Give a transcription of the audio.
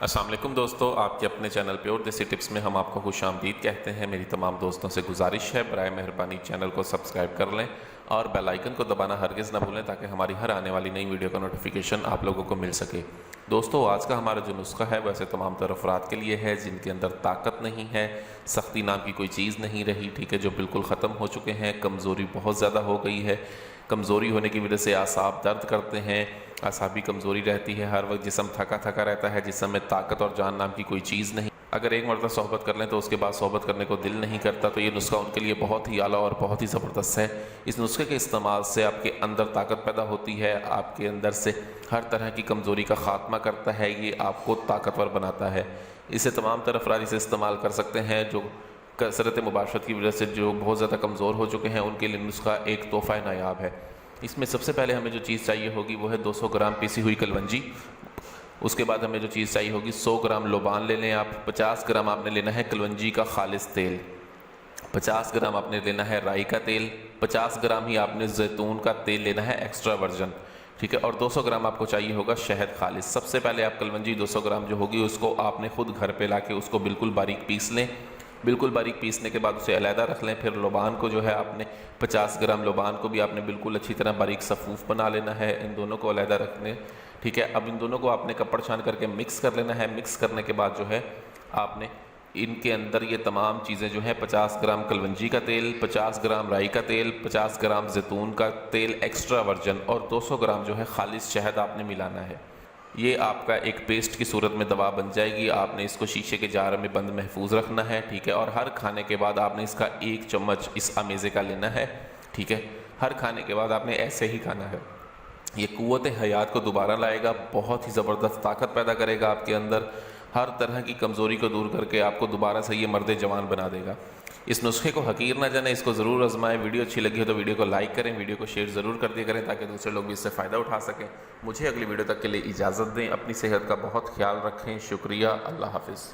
अस्सलाम वालेकुम दोस्तों, आपके अपने चैनल प्योर देसी टिप्स में हम आपको खुशामदीद कहते हैं। मेरी तमाम दोस्तों से गुजारिश है, बराए मेहरबानी चैनल को सब्सक्राइब कर लें और बेल आइकन को दबाना हरगिज़ ना भूलें ताकि हमारी हर आने वाली नई वीडियो का नोटिफिकेशन आप लोगों को मिल सके। दोस्तों, आज का हमारा जो नुस्खा है वैसे तमाम तर अफराद के लिए है जिनके अंदर ताकत नहीं है, सख्ती नाम की कोई चीज़ नहीं रही, ठीक है, जो बिल्कुल ख़त्म हो चुके हैं, कमज़ोरी बहुत ज़्यादा हो गई है। कमज़ोरी होने की वजह से आसाब दर्द करते हैं, आसाबी कमज़ोरी रहती है, हर वक्त जिस्म थका थका रहता है, जिस्म में ताकत और जान नाम की कोई चीज़ नहीं। अगर एक मरतबा सोहबत कर लें तो उसके बाद सोहबत करने को दिल नहीं करता, तो ये नुस्खा उनके लिए बहुत ही आला और बहुत ही ज़बरदस्त है। इस नुस्खे के इस्तेमाल से आपके अंदर ताकत पैदा होती है, आपके अंदर से हर तरह की कमज़ोरी का ख़ात्मा करता है, ये आपको ताकतवर बनाता है। इसे तमाम तरह अफराद इसे इस्तेमाल कर सकते हैं जो कसरत मुबाशरत की वजह से जो बहुत ज़्यादा कमज़ोर हो चुके हैं, उनके लिए नुस्खा एक तोहफ़ा नायाब है। इसमें सबसे पहले हमें जो चीज़ चाहिए होगी वो है 200 ग्राम पीसी हुई कलवंजी। उसके बाद हमें जो चीज़ चाहिए होगी 100 ग्राम लोबान ले लें आप। 50 ग्राम आपने लेना है कलवंजी का खालिस तेल। 50 ग्राम आपने लेना है राई का तेल। 50 ग्राम ही आपने जैतून का तेल लेना है एक्स्ट्रा वर्जन, ठीक है। और 200 ग्राम आपको चाहिए होगा शहद खालिस। सबसे पहले आप कलवंजी 200 ग्राम जो होगी उसको आपने खुद घर पे लाके उसको बिल्कुल बारीक पीस लें। बिल्कुल बारीक पीसने के बाद उसे अलहदा रख लें। फिर लोबान को जो है आपने 50 ग्राम लोबान को भी आपने बिल्कुल अच्छी तरह बारीक सफ़ूफ बना लेना है। इन दोनों को अलहदा रख लें, ठीक है। अब इन दोनों को आपने कपड़ छान करके मिक्स कर लेना है। मिक्स करने के बाद जो है आपने इनके अंदर ये तमाम चीज़ें जो है 50 ग्राम कलवंजी का तेल, 50 ग्राम राई का तेल, 50 ग्राम जैतून का तेल एक्स्ट्रा वर्जन और 200 ग्राम जो है खालिस शहद आपने मिलाना है। ये आपका एक पेस्ट की सूरत में दवा बन जाएगी। आपने इसको शीशे के जार में बंद महफूज रखना है, ठीक है। और हर खाने के बाद आपने इसका 1 चम्मच इस अमेज़े का लेना है, ठीक है। हर खाने के बाद आपने ऐसे ही खाना है। ये क़ुव्वत हयात को दोबारा लाएगा, बहुत ही ज़बरदस्त ताकत पैदा करेगा आपके अंदर, हर तरह की कमज़ोरी को दूर करके आपको दोबारा से ये मर्द जवान बना देगा। इस नुस्खे को हकीर ना जाने, इसको ज़रूर आजमाएं। वीडियो अच्छी लगी हो तो वीडियो को लाइक करें, वीडियो को शेयर ज़रूर कर दिया करें ताकि दूसरे लोग भी इससे फ़ायदा उठा सकें। मुझे अगली वीडियो तक के लिए इजाज़त दें। अपनी सेहत का बहुत ख्याल रखें। शुक्रिया। अल्लाह हाफ़िज़।